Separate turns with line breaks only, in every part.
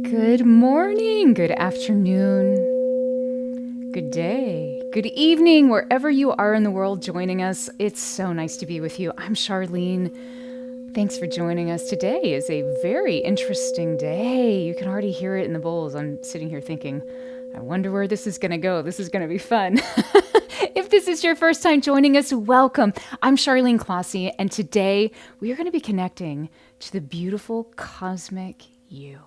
Good morning, good afternoon, good day, good evening, wherever you are in the world joining us. It's so nice to be with you. I'm Charlene. Thanks for joining us. Today is a very interesting day. You can already hear it in the bowls. I'm sitting here thinking, I wonder where this is going to go. This is going to be fun. If this is your first time joining us, welcome. I'm Charleene Closshey, and today we are going to be connecting to the beautiful cosmic you.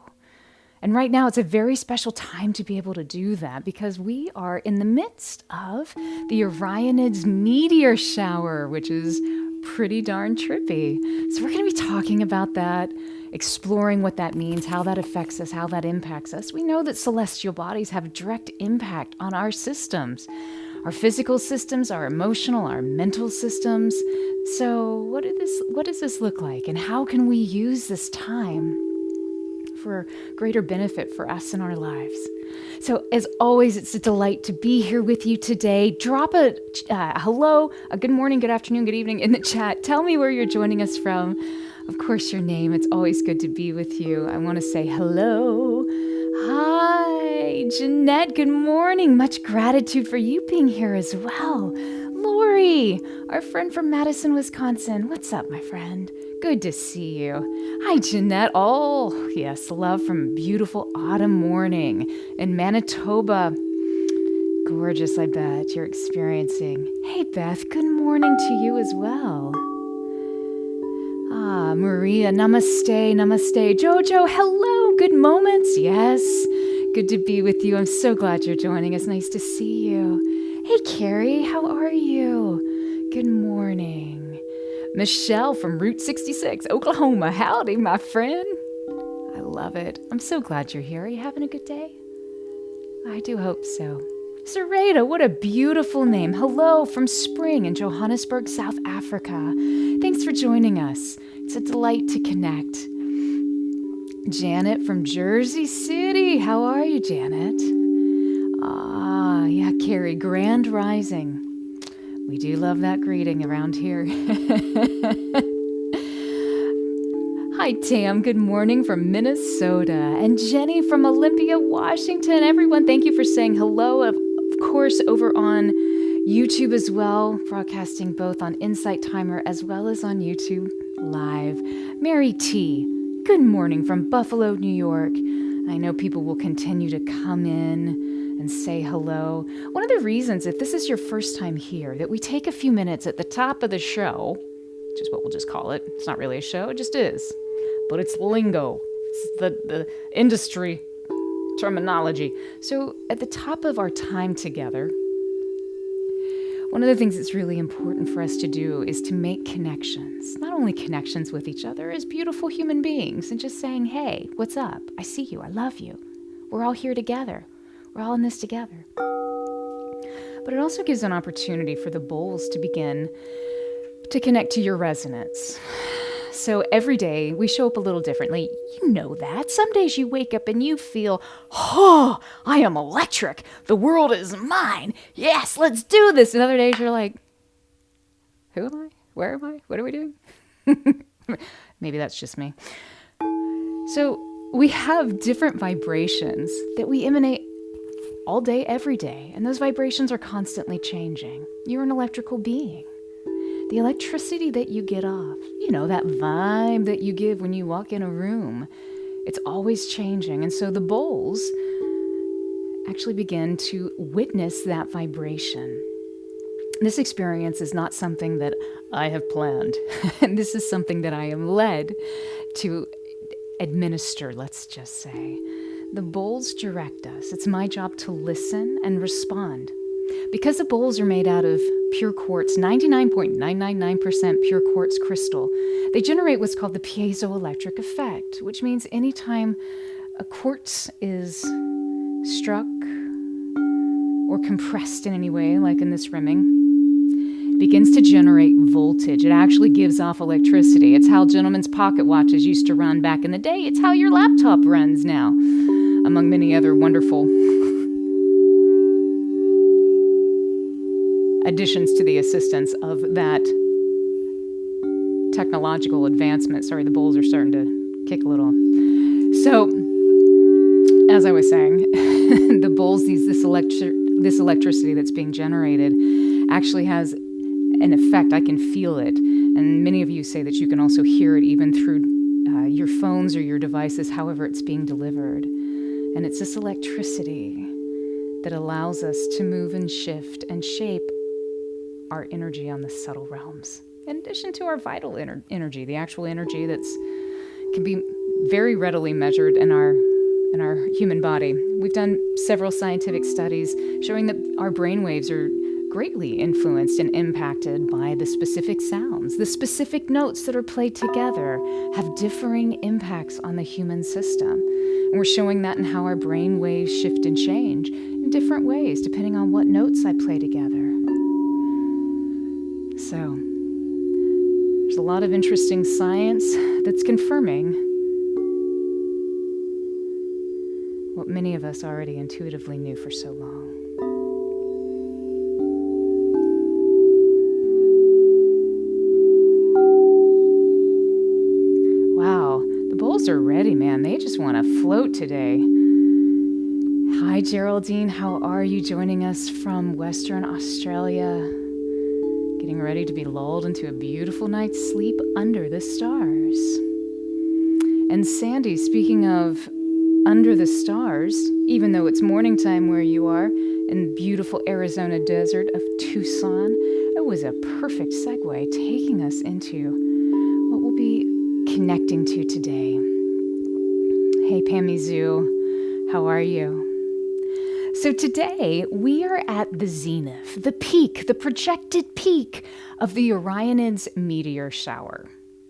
And right now, it's a very special time to be able to do that because we are in the midst of the Orionids meteor shower, which is pretty darn trippy. So we're going to be talking about that, exploring what that means, how that affects us, how that impacts us. We know that celestial bodies have a direct impact on our systems, our physical systems, our emotional, our mental systems. So what does this look like? And how can we use this time for greater benefit for us in our lives? So as always, it's a delight to be here with you today. Drop a hello, a good morning, good afternoon, good evening in the chat. Tell me where you're joining us from. Of course, your name. It's always good to be with you. I want to say hello. Hi, Jeanette. Good morning. Much gratitude for you being here as well. Lori, our friend from Madison, Wisconsin. What's up, my friend? Good to see you. Hi, Jeanette. Oh, yes, love from a beautiful autumn morning in Manitoba. Gorgeous, I bet you're experiencing. Hey, Beth, good morning to you as well. Ah, Maria, namaste, namaste. Jojo, hello, good moments. Yes, good to be with you. I'm so glad you're joining us. Nice to see you. Hey, Carrie, how are you? Good morning. Michelle from Route 66, Oklahoma. Howdy, my friend. I love it. I'm so glad you're here. Are you having a good day? I do hope so. Sarada, what a beautiful name. Hello from Spring in Johannesburg, South Africa. Thanks for joining us. It's a delight to connect. Janet from Jersey City. How are you, Janet? Ah, yeah, Carrie, Grand Rising. We do love that greeting around here. Hi, Tam. Good morning from Minnesota. And Jenny from Olympia, Washington. Everyone, thank you for saying hello. Of course, over on YouTube as well, broadcasting both on Insight Timer as well as on YouTube Live. Mary T., good morning from Buffalo, New York. I know people will continue to come in and say hello. One of the reasons, if this is your first time here, that we take a few minutes at the top of the show, which is what we'll just call it. It's not really a show, it just is. But it's lingo. It's the industry terminology. So at the top of our time together, one of the things that's really important for us to do is to make connections. Not only connections with each other as beautiful human beings and just saying, hey, what's up? I see you. I love you. We're all here together. We're all in this together. But it also gives an opportunity for the bowls to begin to connect to your resonance. So every day we show up a little differently. You know that. Some days you wake up and you feel, oh, I am electric. The world is mine. Yes, let's do this. And other days you're like, who am I? Where am I? What are we doing? Maybe that's just me. So we have different vibrations that we emanate all day, every day. And those vibrations are constantly changing. You're an electrical being. The electricity that you get off, that vibe that you give when you walk in a room, it's always changing. And so the bowls actually begin to witness that vibration. This experience is not something that I have planned. And this is something that I am led to administer, let's just say. The bowls direct us. It's my job to listen and respond. Because the bowls are made out of pure quartz, 99.999% pure quartz crystal, they generate what's called the piezoelectric effect, which means anytime a quartz is struck or compressed in any way, like in this rimming, it begins to generate voltage. It actually gives off electricity. It's how gentlemen's pocket watches used to run back in the day. It's how your laptop runs now, among many other wonderful additions to the assistance of that technological advancement. Sorry, the bowls are starting to kick a little. So as I was saying, the bowls, this electricity that's being generated actually has an effect. I can feel it. And many of you say that you can also hear it even through your phones or your devices, however it's being delivered. And it's this electricity that allows us to move and shift and shape our energy on the subtle realms. In addition to our vital energy, the actual energy can be very readily measured in our human body. We've done several scientific studies showing that our brainwaves are greatly influenced and impacted by the specific sounds. The specific notes that are played together have differing impacts on the human system. And we're showing that in how our brain waves shift and change in different ways, depending on what notes I play together. So, there's a lot of interesting science that's confirming what many of us already intuitively knew for so long. Are ready, man. They just want to float today. Hi, Geraldine. How are you? Joining us from Western Australia. Getting ready to be lulled into a beautiful night's sleep under the stars. And Sandy, speaking of under the stars, even though it's morning time where you are in beautiful Arizona desert of Tucson, it was a perfect segue taking us into what we'll be connecting to today. Hey, Pammy Zoo, how are you? So today we are at the zenith, the peak, the projected peak of the Orionids meteor shower.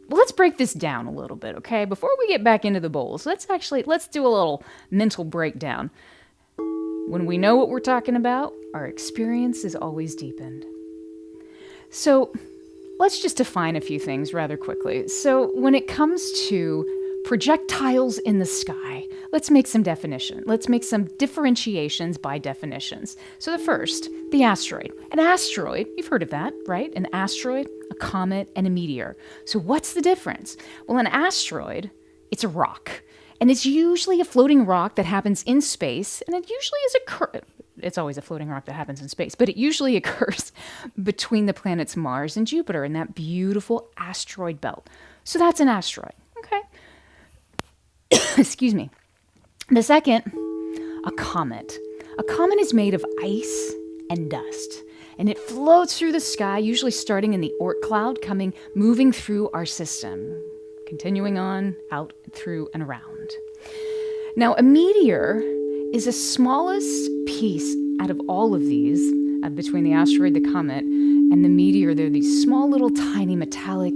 Well, let's break this down a little bit, okay? Before we get back into the bowls, let's do a little mental breakdown. When we know what we're talking about, our experience is always deepened. So let's just define a few things rather quickly. So when it comes to projectiles in the sky, let's make some definition. Let's make some differentiations by definitions. So the first, the asteroid. An asteroid, you've heard of that, right? An asteroid, a comet, and a meteor. So what's the difference? Well, an asteroid, it's a rock. And it's usually a floating rock that happens in space, and it usually is it's always a floating rock that happens in space, but it usually occurs between the planets Mars and Jupiter in that beautiful asteroid belt. So that's an asteroid, okay? Excuse me. The second, a comet. A comet is made of ice and dust, and it floats through the sky, usually starting in the Oort cloud, moving through our system, continuing on out through and around. Now, a meteor is the smallest piece out of all of these, between the asteroid, the comet, and the meteor. They're these small little tiny metallic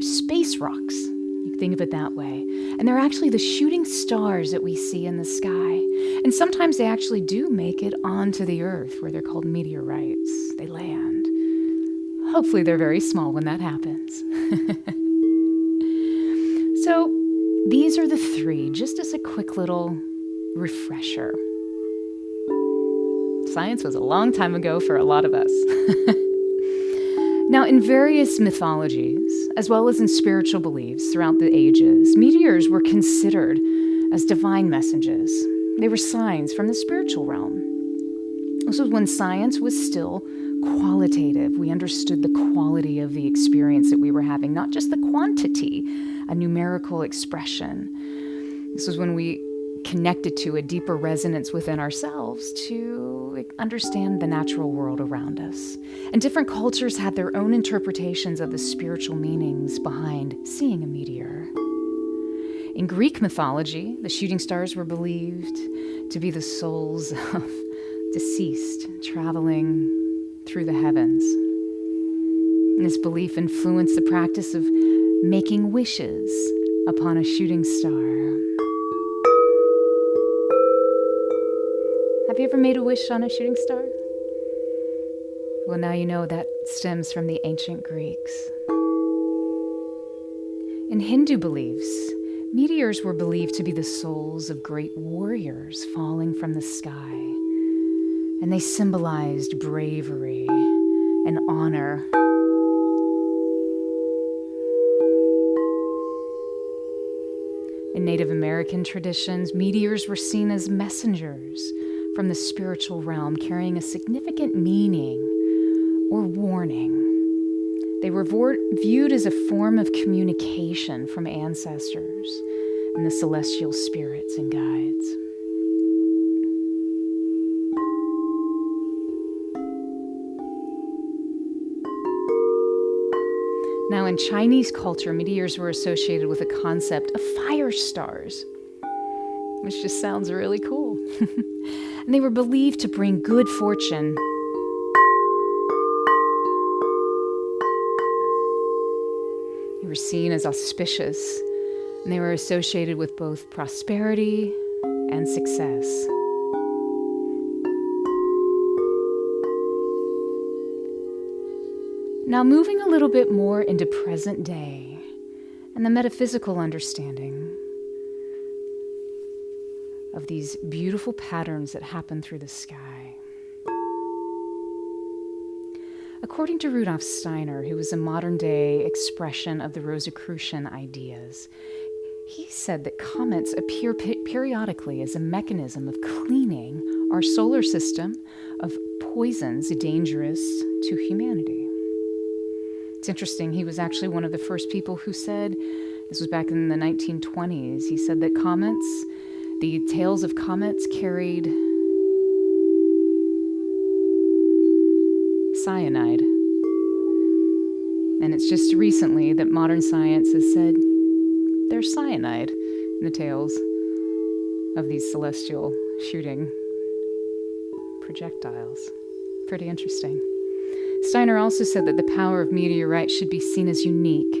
space rocks. You can think of it that way. And they're actually the shooting stars that we see in the sky. And sometimes they actually do make it onto the Earth, where they're called meteorites. They land. Hopefully they're very small when that happens. So these are the three, just as a quick little refresher. Science was a long time ago for a lot of us. Now, in various mythologies, as well as in spiritual beliefs throughout the ages, meteors were considered as divine messages. They were signs from the spiritual realm. This was when science was still qualitative. We understood the quality of the experience that we were having, not just the quantity, a numerical expression. This was when we connected to a deeper resonance within ourselves to understand the natural world around us. And different cultures had their own interpretations of the spiritual meanings behind seeing a meteor. In Greek mythology, the shooting stars were believed to be the souls of deceased traveling through the heavens. And this belief influenced the practice of making wishes upon a shooting star. Have you ever made a wish on a shooting star? Well, now you know that stems from the ancient Greeks. In Hindu beliefs, meteors were believed to be the souls of great warriors falling from the sky, and they symbolized bravery and honor. In Native American traditions, meteors were seen as messengers from the spiritual realm, carrying a significant meaning or warning. They were viewed as a form of communication from ancestors and the celestial spirits and guides. Now, in Chinese culture, meteors were associated with the concept of fire stars, which just sounds really cool. And they were believed to bring good fortune. They were seen as auspicious, and they were associated with both prosperity and success. Now, moving a little bit more into present day and the metaphysical understanding of these beautiful patterns that happen through the sky. According to Rudolf Steiner, who was a modern-day expression of the Rosicrucian ideas, he said that comets appear periodically as a mechanism of cleaning our solar system of poisons dangerous to humanity. It's interesting, he was actually one of the first people who said, this was back in the 1920s, he said that comets, the tails of comets carried cyanide. And it's just recently that modern science has said there's cyanide in the tails of these celestial shooting projectiles. Pretty interesting. Steiner also said that the power of meteorites should be seen as unique,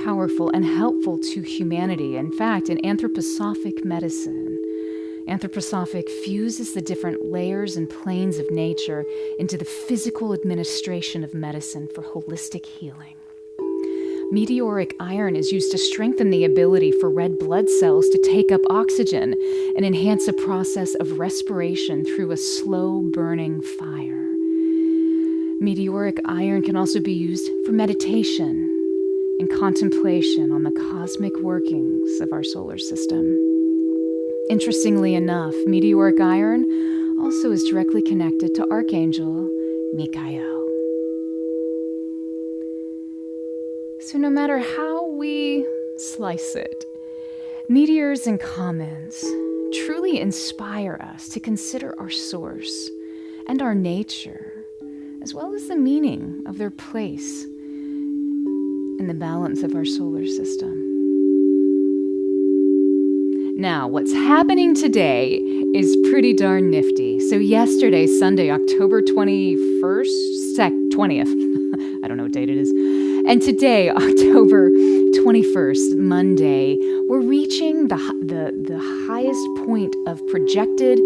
powerful, and helpful to humanity. In fact, in anthroposophic medicine, anthroposophic fuses the different layers and planes of nature into the physical administration of medicine for holistic healing. Meteoric iron is used to strengthen the ability for red blood cells to take up oxygen and enhance a process of respiration through a slow-burning fire. Meteoric iron can also be used for meditation and contemplation on the cosmic workings of our solar system. Interestingly enough, meteoric iron also is directly connected to Archangel Michael. So no matter how we slice it, meteors and comets truly inspire us to consider our source and our nature, as well as the meaning of their place in the balance of our solar system. Now, what's happening today is pretty darn nifty. So yesterday, Sunday, October 21st, 20th, I don't know what date it is, and today, October 21st, Monday, we're reaching the highest point of projected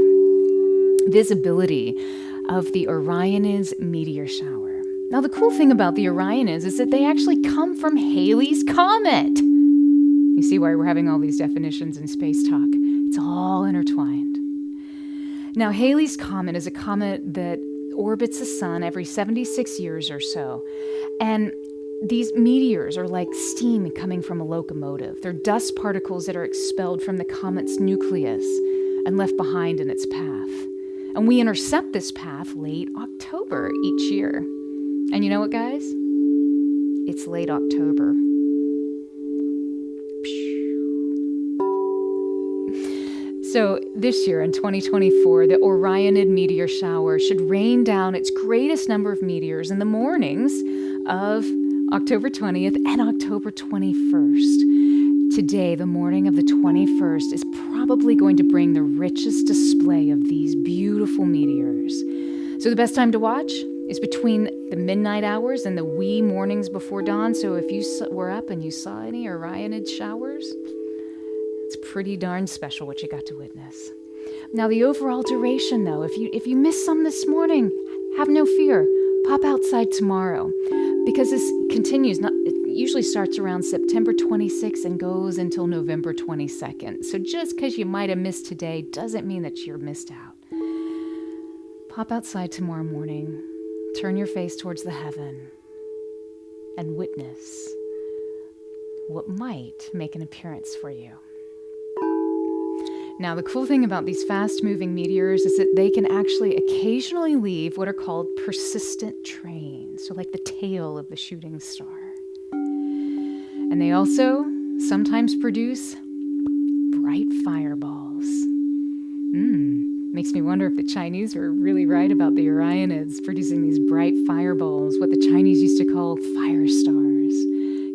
visibility of the Orionids meteor shower. Now, the cool thing about the Orionids is that they actually come from Halley's Comet. You see why we're having all these definitions in space talk. It's all intertwined. Now, Halley's Comet is a comet that orbits the sun every 76 years or so. And these meteors are like steam coming from a locomotive. They're dust particles that are expelled from the comet's nucleus and left behind in its path. And we intercept this path late October each year. And you know what, guys? It's late October. So this year, in 2024, the Orionid meteor shower should rain down its greatest number of meteors in the mornings of October 20th and October 21st. Today, the morning of the 21st, is probably going to bring the richest display of these beautiful meteors. So the best time to watch is between the midnight hours and the wee mornings before dawn. So if you were up and you saw any Orionid showers, it's pretty darn special what you got to witness. Now, the overall duration, though, if you missed some this morning, have no fear. Pop outside tomorrow, because this continues. It usually starts around September 26th and goes until November 22nd. So just because you might have missed today doesn't mean that you're missed out. Pop outside tomorrow morning, turn your face towards the heaven, and witness what might make an appearance for you. Now, the cool thing about these fast-moving meteors is that they can actually occasionally leave what are called persistent trains, so like the tail of the shooting star. And they also sometimes produce bright fireballs. Makes me wonder if the Chinese were really right about the Orionids producing these bright fireballs, what the Chinese used to call fire stars,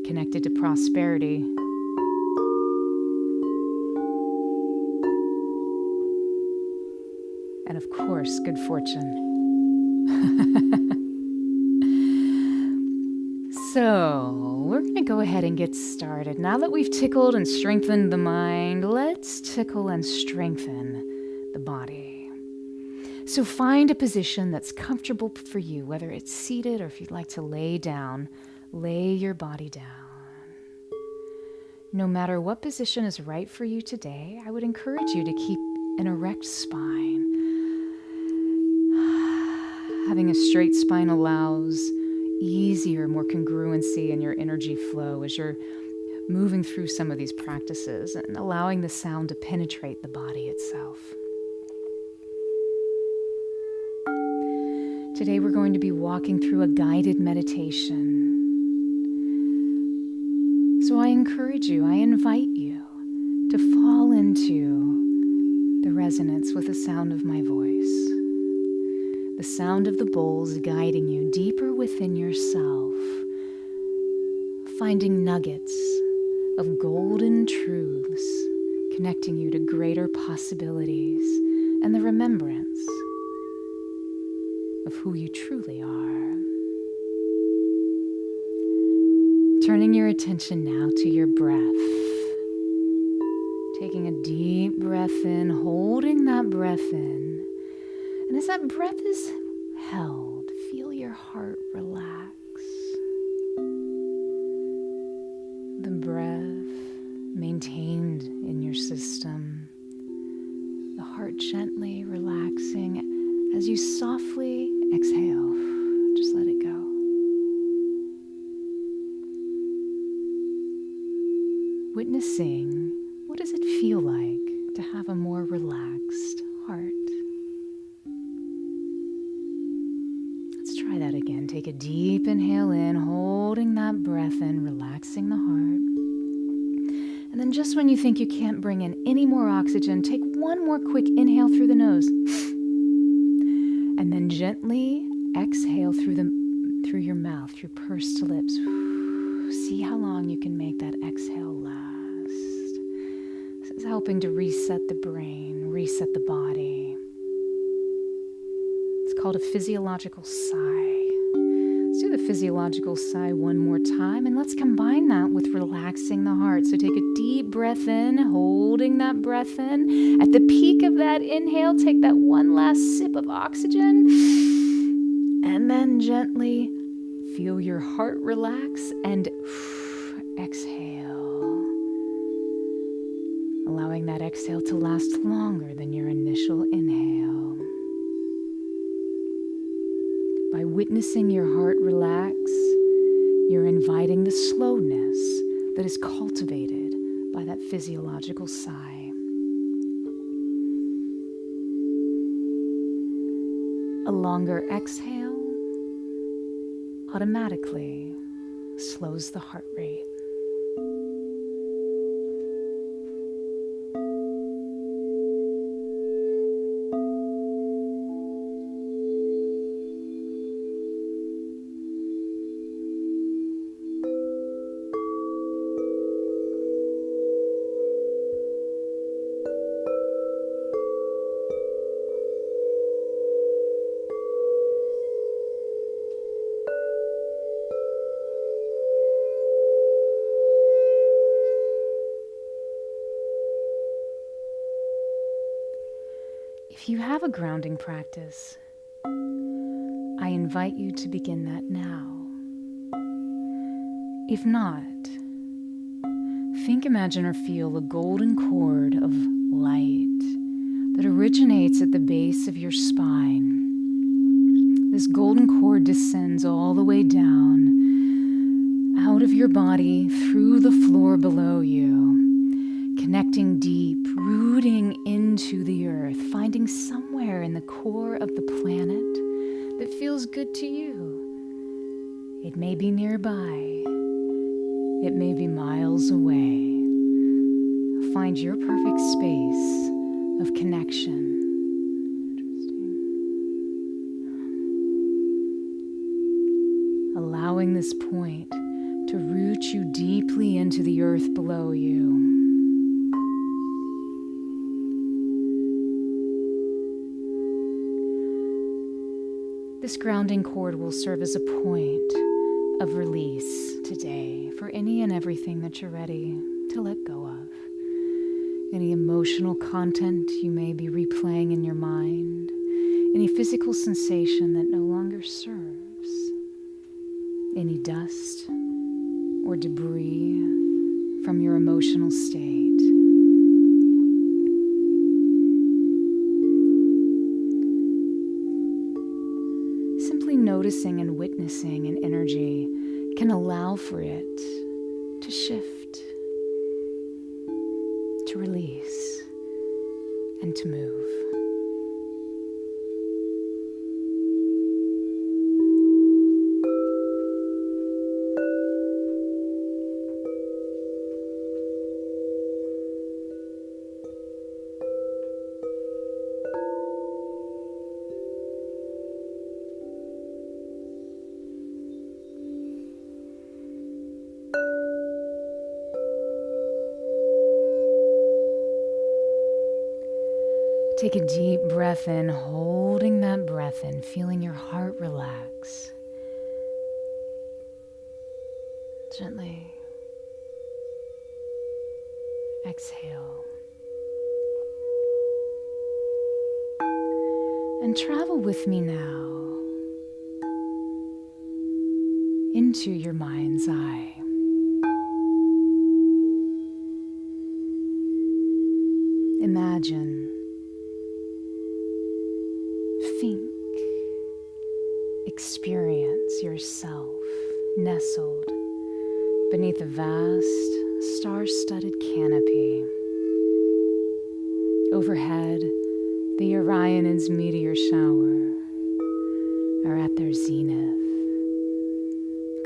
connected to prosperity. And of course, good fortune. So, we're going to go ahead and get started. Now that we've tickled and strengthened the mind, let's tickle and strengthen the body. So find a position that's comfortable for you, whether it's seated or if you'd like to lay down, lay your body down. No matter what position is right for you today, I would encourage you to keep an erect spine. Having a straight spine allows easier, more congruency in your energy flow as you're moving through some of these practices and allowing the sound to penetrate the body itself. Today we're going to be walking through a guided meditation. So I encourage you, I invite you to fall into the resonance with the sound of my voice. The sound of the bowls guiding you deeper within yourself, finding nuggets of golden truths, connecting you to greater possibilities and the remembrance of who you truly are. Turning your attention now to your breath. Taking a deep breath in, holding that breath in. And as that breath is held, feel your heart relax. The breath maintained in your system. The heart gently relaxing as you softly exhale. Just let it go. Witnessing, what does it feel like to have a more relaxed heart? Let's try that again. Take a deep inhale in, holding that breath in, relaxing the heart. And then just when you think you can't bring in any more oxygen, take one more quick inhale through the nose. And then gently exhale through your mouth, through pursed lips. See how long you can make that exhale last. This is helping to reset the brain, reset the body. It's called a physiological sigh. Let's do the physiological sigh one more time, and let's combine that with relaxing the heart. So take a deep breath in, holding that breath in. At the peak of that inhale, take that one last sip of oxygen, and then gently feel your heart relax and exhale. Allowing that exhale to last longer than your initial inhale. By witnessing your heart relax, you're inviting the slowness that is cultivated by that physiological sigh. A longer exhale automatically slows the heart rate. If you have a grounding practice, I invite you to begin that now. If not, think, imagine, or feel a golden cord of light that originates at the base of your spine. This golden cord descends all the way down, out of your body, through the floor below you, Connecting deep, rooting into the earth, finding somewhere in the core of the planet that feels good to you. It may be nearby. It may be miles away. Find your perfect space of connection. Allowing this point to root you deeply into the earth below you. This grounding cord will serve as a point of release today for any and everything that you're ready to let go of. Any emotional content you may be replaying in your mind, any physical sensation that no longer serves, any dust or debris from your emotional state. Simply noticing and witnessing an energy can allow for it to shift, to release, and to move. Take a deep breath in, holding that breath in, feeling your heart relax. Gently exhale. And travel with me now into your mind's eye. Imagine, think, experience yourself nestled beneath a vast, star-studded canopy. Overhead, the Orionids' meteor shower are at their zenith,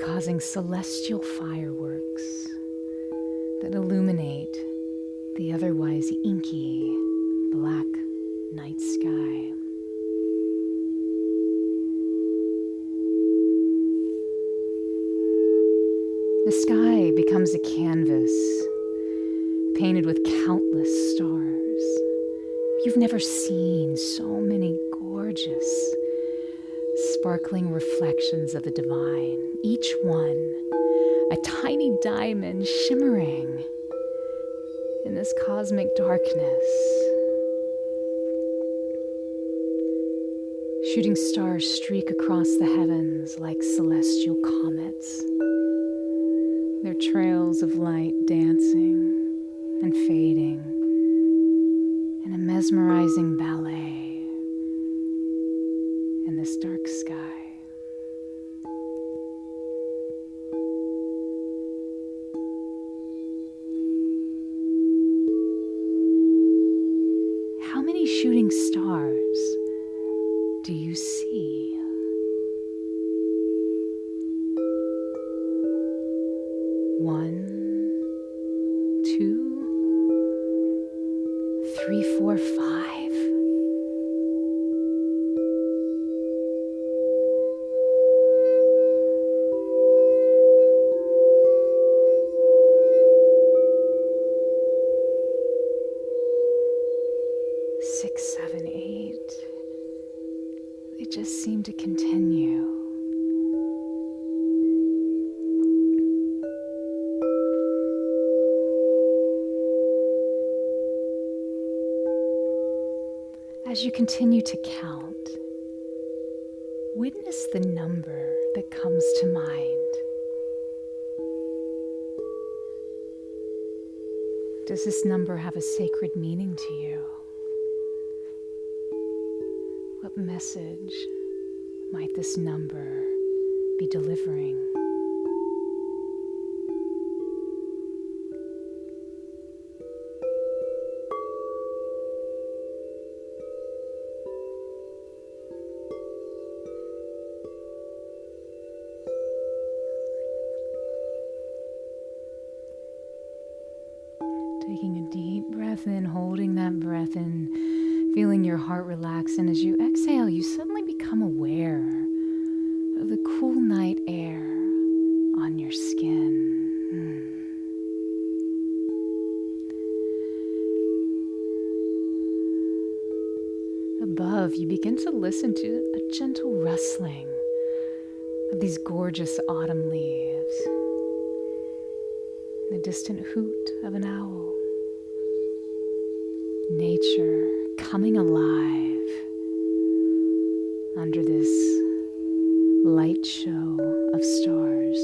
causing celestial fireworks that illuminate the otherwise inky black night sky. The sky becomes a canvas painted with countless stars. You've never seen so many gorgeous, sparkling reflections of the divine, each one a tiny diamond shimmering in this cosmic darkness. Shooting stars streak across the heavens like celestial comets, their trails of light dancing and fading in a mesmerizing ballet in this dark sky. How many shooting stars do you see? One, two, 3, 4, 5. Six, 7, 8. They just seem to continue. As you continue to count, witness the number that comes to mind. Does this number have a sacred meaning to you? What message might this number be delivering? Taking a deep breath in, holding that breath in, feeling your heart relax. And as you exhale, you suddenly become aware of the cool night air on your skin. Above, you begin to listen to a gentle rustling of these gorgeous autumn leaves, the distant hoot of an owl. Nature coming alive under this light show of stars.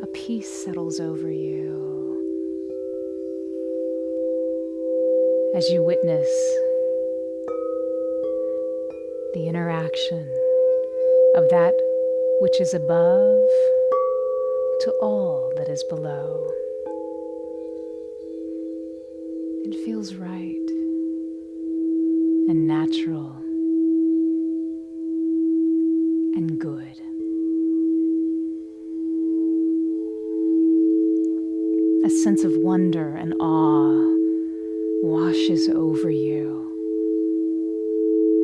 A peace settles over you as you witness the interaction of that which is above to all that is below. It feels right and natural and good. A sense of wonder and awe washes over you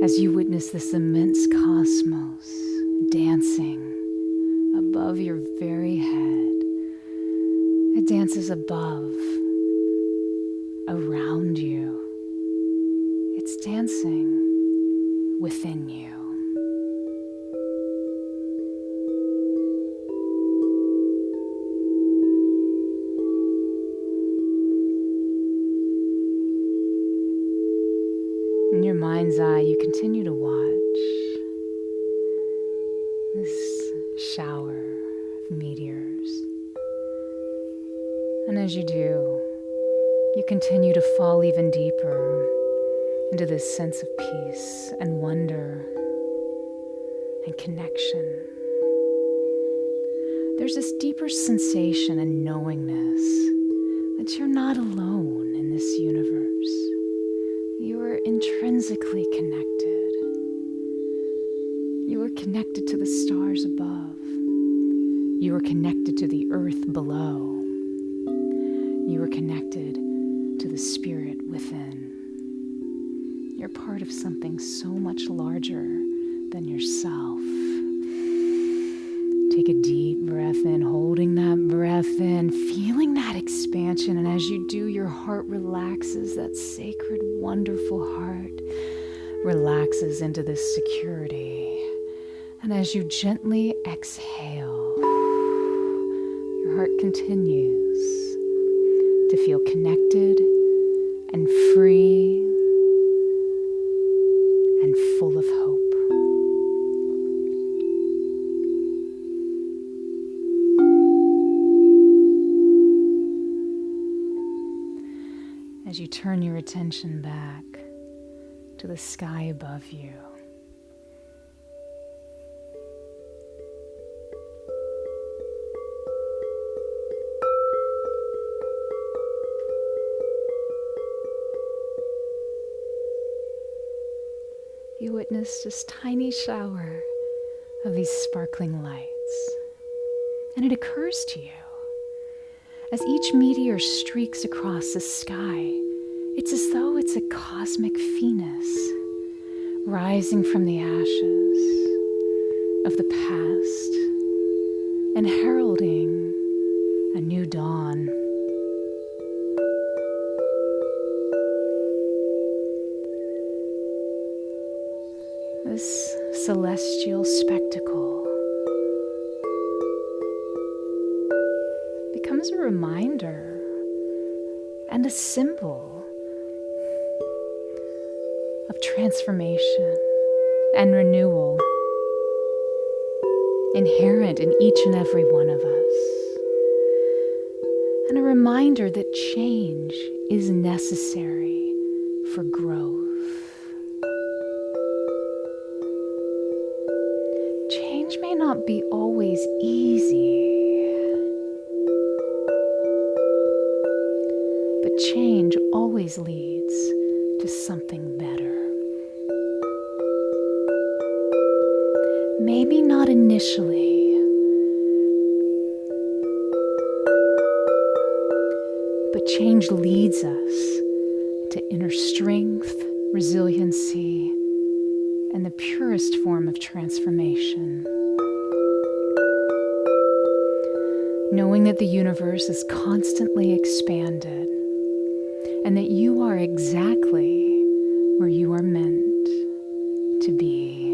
as you witness this immense cosmos dancing above your very head. It dances above, around you. It's dancing within you. In your mind's eye, you continue to watch this shower of meteors. And as you do, you continue to fall even deeper into this sense of peace and wonder and connection. There's this deeper sensation and knowingness that you're not alone in this universe. You are intrinsically connected. You are connected to the stars above. You are connected to the earth below. You are connected to the spirit within. You're part of something so much larger than yourself. Take a deep breath in, holding that breath in, feeling that expansion. And as you do, your heart relaxes. That sacred, wonderful heart relaxes into this security. And as you gently exhale, your heart continues to feel connected and free and full of hope. As you turn your attention back to the sky above you, you witness this tiny shower of these sparkling lights. And it occurs to you, as each meteor streaks across the sky, it's as though it's a cosmic phoenix rising from the ashes of the past and heralding a new dawn. This celestial spectacle becomes a reminder and a symbol of transformation and renewal inherent in each and every one of us, and a reminder that change is necessary for growth. Change may not be always easy, but change always leads to something better. maybe not initially, but change leads us to inner strength, resiliency, and the purest form of transformation. Knowing that the universe is constantly expanded and that you are exactly where you are meant to be.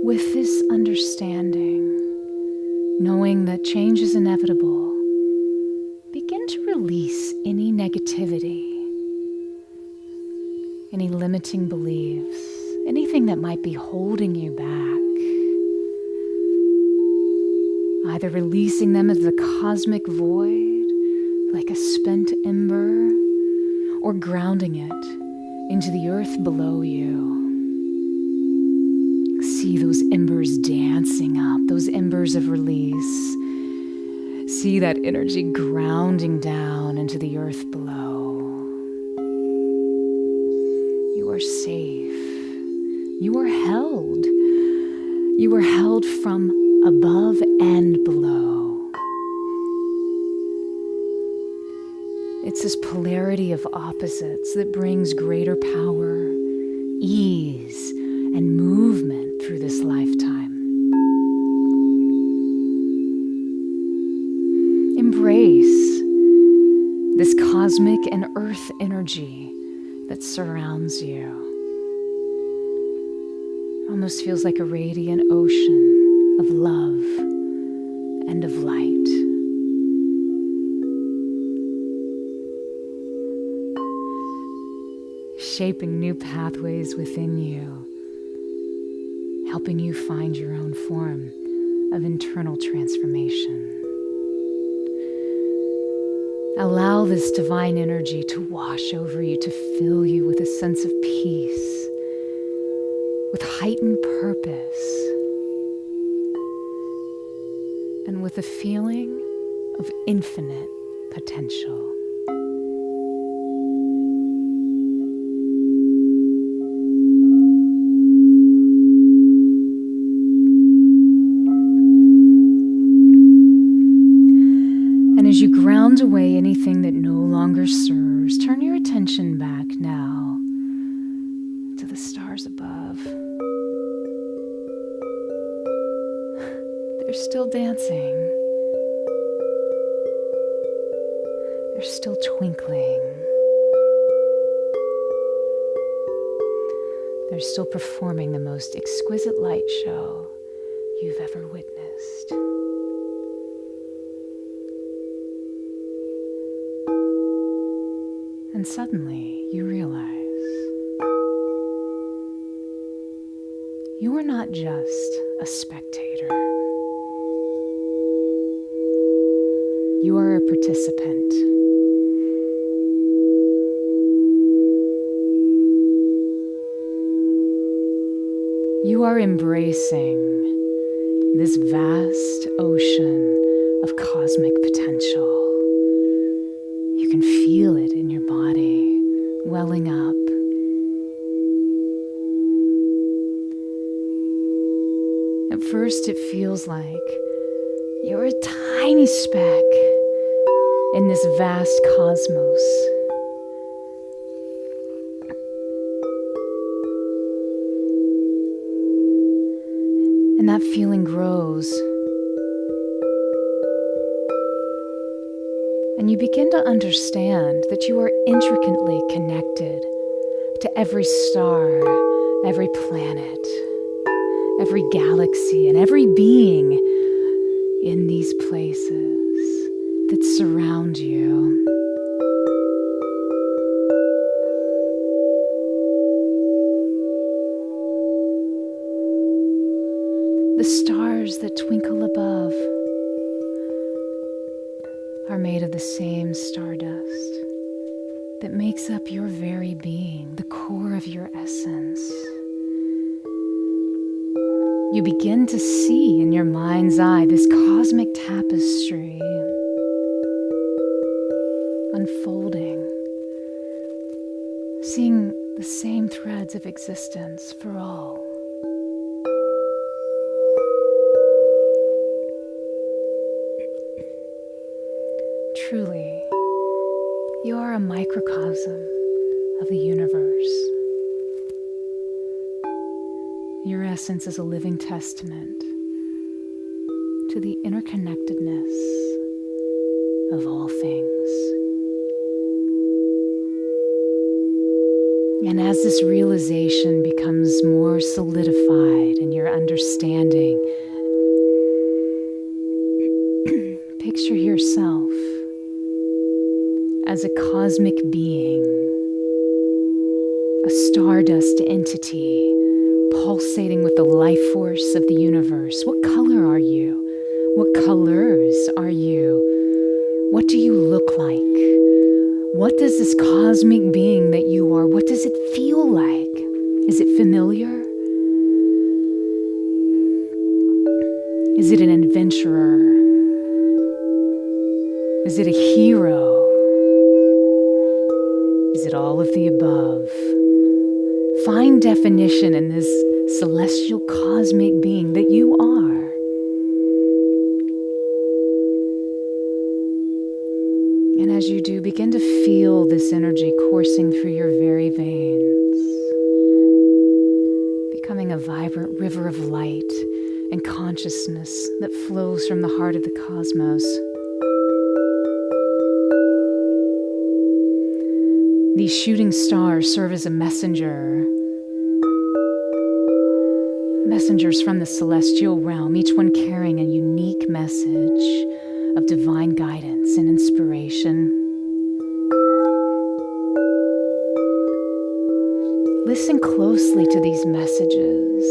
With this understanding, knowing that change is inevitable, begin to release any negativity, any limiting beliefs, anything that might be holding you back. Either releasing them into the cosmic void, like a spent ember, or grounding it into the earth below you. See those embers dancing up, those embers of release. See that energy grounding down into the earth below. You are safe. You are held. You are held from above and below. It's this polarity of opposites that brings greater power, ease, and movement through this lifetime. Embrace this cosmic and earth energy that surrounds you. It almost feels like a radiant ocean of love and of light. Shaping new pathways within you, helping you find your own form of internal transformation. Allow this divine energy to wash over you, to fill you with a sense of peace, with heightened purpose, and with a feeling of infinite potential. And as you ground away anything that no longer serves, turn your attention back now to the stars above. They're still dancing. They're still twinkling. They're still performing the most exquisite light show you've ever witnessed. And suddenly you realize you are not just a spectator. You are a participant. You are embracing this vast ocean of cosmic potential. You can feel it in your body, welling up. At first, it feels like you're a tiny speck in this vast cosmos. And that feeling grows. And you begin to understand that you are intricately connected to every star, every planet, every galaxy, and every being in these places that surround you. The stars that twinkle above are made of the same stardust that makes up your very being, the core of your essence. You begin to see in your mind's eye this cosmic tapestry unfolding, seeing the same threads of existence for all. Truly, you are a microcosm of the universe. Your essence is a living testament to the interconnectedness of all things. And as this realization becomes more solidified in your understanding, picture yourself as a cosmic being, a stardust entity pulsating with the life force of the universe. What color are you? What colors are you? What do you look like? What does this cosmic being that you are, what does it feel like? Is it familiar? Is it an adventurer? Is it a hero? Is it all of the above? Find definition in this celestial cosmic being that you are. And as you do, begin to feel this energy coursing through your very veins, becoming a vibrant river of light and consciousness that flows from the heart of the cosmos. These shooting stars serve as a messengers from the celestial realm, each one carrying a unique message of divine guidance and inspiration. Listen closely to these messages.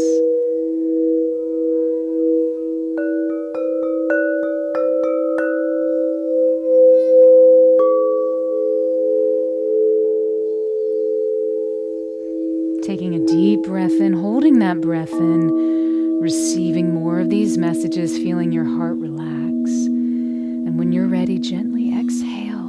Taking a deep breath in, holding that breath in, receiving more of these messages, feeling your heart relax. And when you're ready, gently exhale.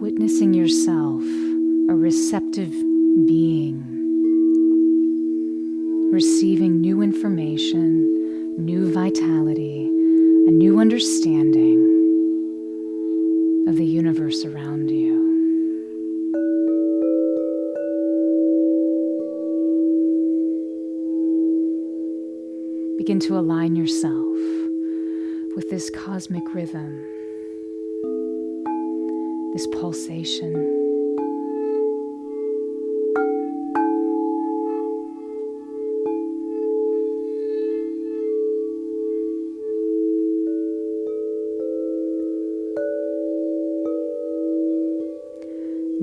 Witnessing yourself a receptive being, receiving new information, new vitality, a new understanding of the universe around you. Begin to align yourself with this cosmic rhythm, this pulsation.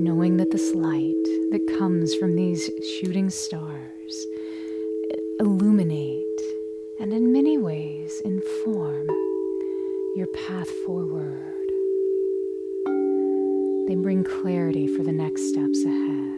Knowing that this light that comes from these shooting stars illuminate and in many ways inform your path forward. They bring clarity for the next steps ahead.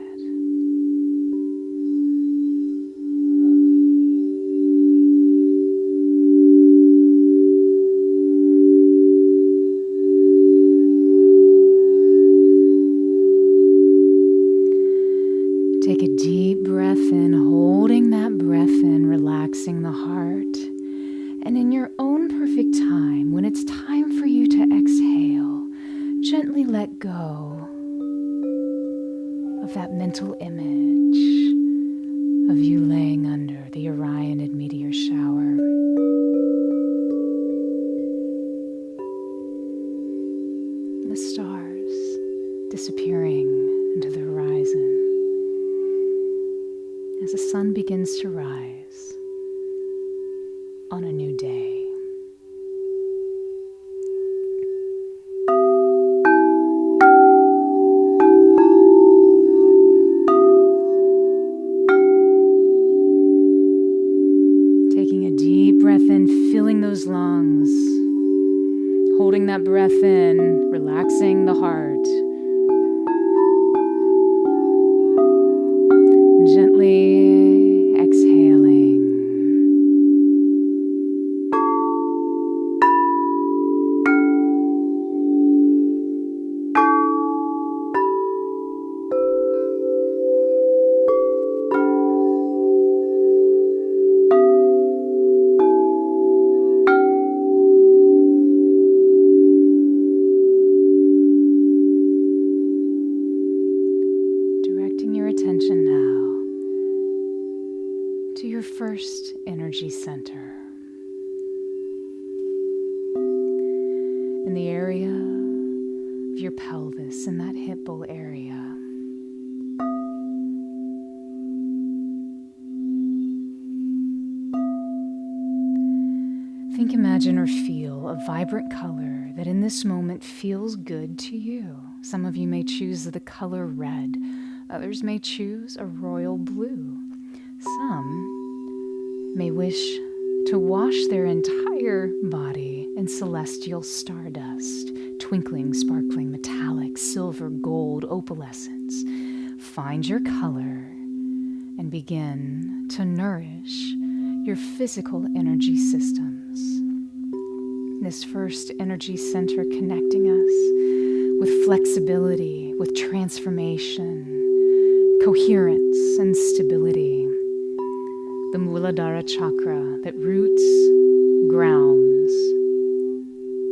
Take a deep breath in, holding that breath in, relaxing the heart. And in your own perfect time, when it's time for you to exhale, gently let go of that mental image of you laying under the Orionid meteor shower. The stars disappearing into the horizon as the sun begins to rise on a new day. Taking a deep breath in, filling those lungs, holding that breath in, relaxing the heart. Gently exhaling. to your first energy center. In the area of your pelvis, in that hip bowl area. Think, imagine, or feel a vibrant color that in this moment feels good to you. Some of you may choose the color red. Others may choose a royal blue. Some may wish to wash their entire body in celestial stardust, twinkling, sparkling, metallic, silver, gold, opalescence. Find your color and begin to nourish your physical energy systems. This first energy center connecting us with flexibility, with transformation, coherence, and stability. The Muladhara chakra that roots, grounds,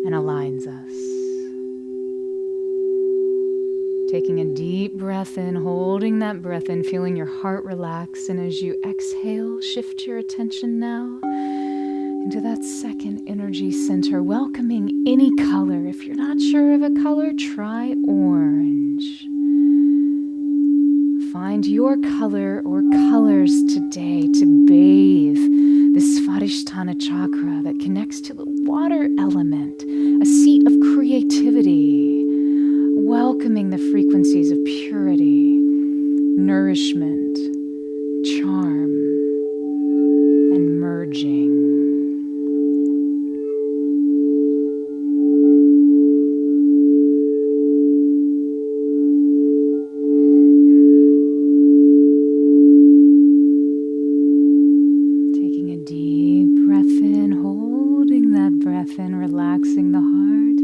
and aligns us. Taking a deep breath in, holding that breath in, feeling your heart relax, and as you exhale, shift your attention now into that second energy center, welcoming any color. If you're not sure of a color, try orange. Find your color or colors today to bathe this Svadhisthana chakra that connects to the water element, a seat of creativity, welcoming the frequencies of purity, nourishment, charm, and merging. Relaxing the heart.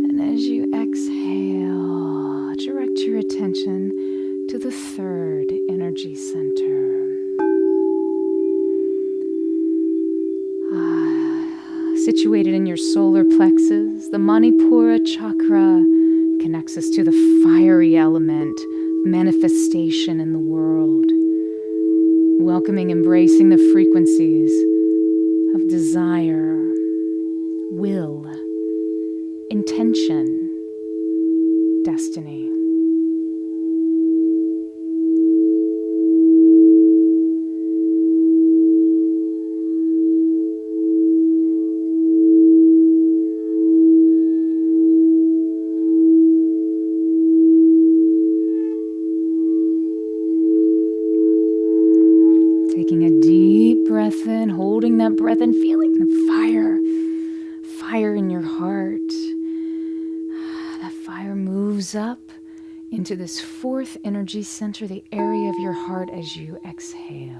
And as you exhale, direct your attention to the third energy center. Situated in your solar plexus, the Manipura chakra connects us to the fiery element, manifestation in the world. Welcoming, embracing the frequencies of desire, will, intention, destiny. Taking a deep breath in, holding that breath and feeling the fire in your heart. That fire moves up into this fourth energy center, the area of your heart as you exhale.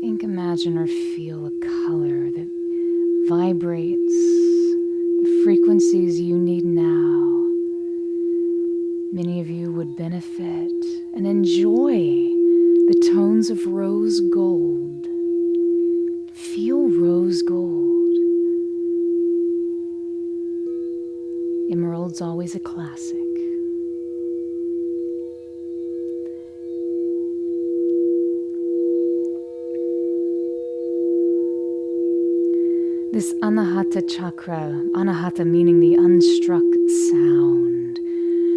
Think, imagine, or feel a color that vibrates the frequencies you need now. Many of you would benefit and enjoy the tones of rose gold. Feel rose gold. Emerald's always a classic. This Anahata chakra, Anahata meaning the unstruck sound,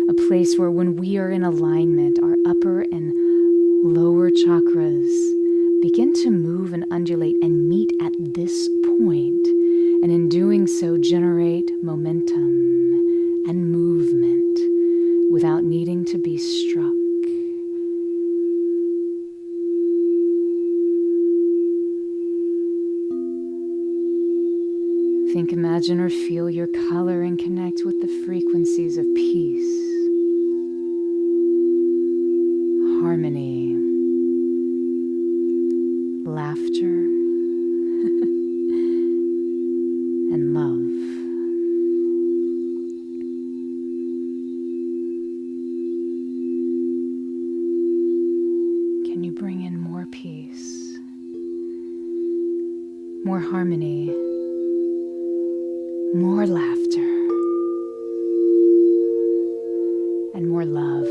a place where when we are in alignment, our upper and lower chakras begin to move and undulate and meet at this point, and in doing so generate momentum and movement without needing to be struck. Think, imagine, or feel your color and connect with the frequencies of peace, harmony, laughter, and love. Can you bring in more peace, more harmony, more laughter, and more love?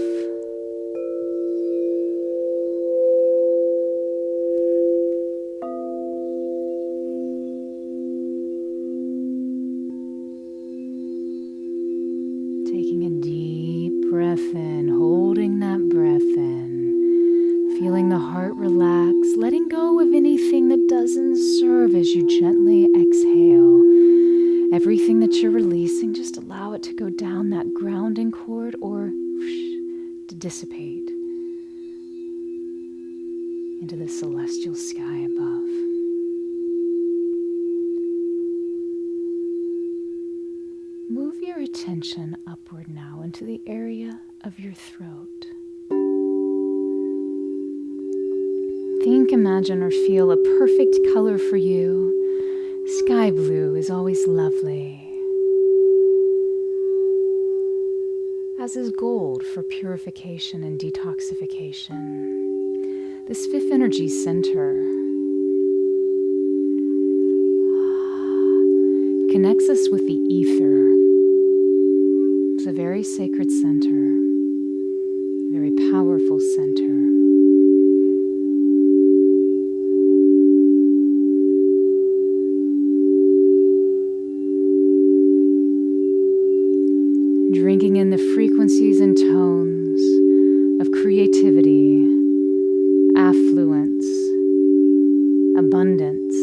letting the heart relax, letting go of anything that doesn't serve as you gently exhale. Everything that you're releasing, just allow it to go down that grounding cord or to dissipate into the celestial sky above. Move your attention upward now into the area of your throat. Think, imagine, or feel a perfect color for you. Sky blue is always lovely, as is gold for purification and detoxification. This fifth energy center connects us with the ether. It's a very sacred center, very powerful center. Drinking in the frequencies and tones of creativity, affluence, abundance,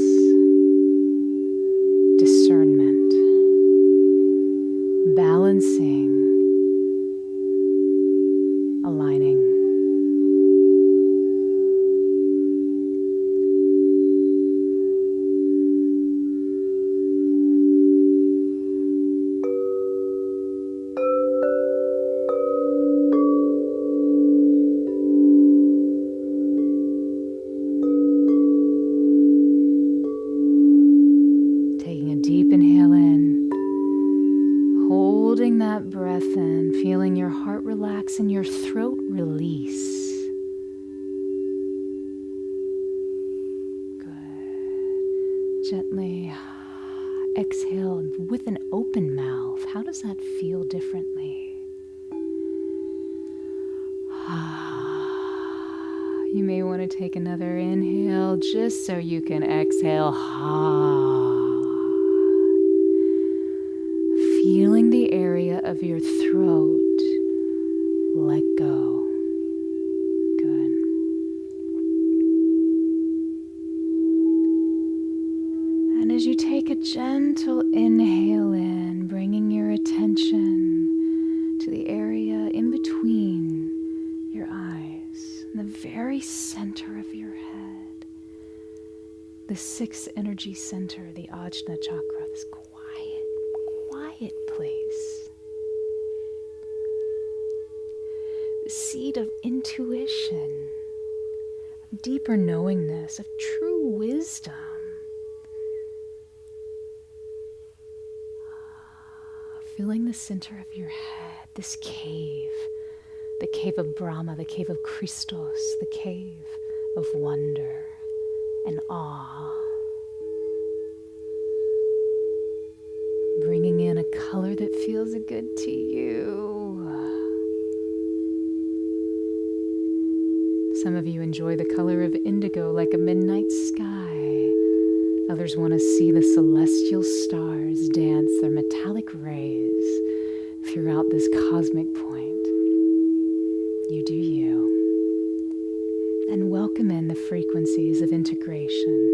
discernment, balancing, aligning. Holding that breath in, feeling your heart relax and your throat release. Good. Gently exhale with an open mouth. How does that feel differently? You may want to take another inhale just so you can exhale. Feeling the area of your throat let go. Good. And as you take a gentle inhale in, bringing your attention to the area in between your eyes, in the very center of your head, the sixth energy center, the Ajna chakra, this quiet place. The seat of intuition, of deeper knowingness, of true wisdom. Filling the center of your head, this cave, the cave of Brahma, the cave of Christos, the cave of wonder and awe. Bringing in a color that feels good to you. Some of you enjoy the color of indigo like a midnight sky. Others want to see the celestial stars dance their metallic rays throughout this cosmic point. You do you. And welcome in the frequencies of integration,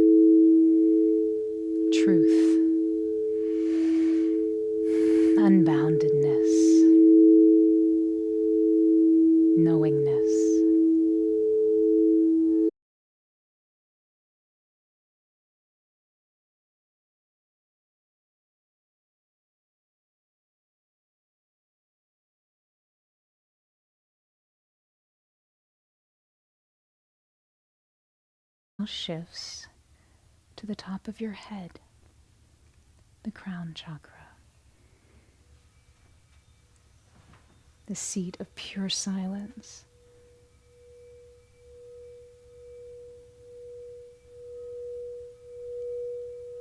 truth, unboundedness, knowingness. Now shifts to the top of your head, the crown chakra. The seat of pure silence.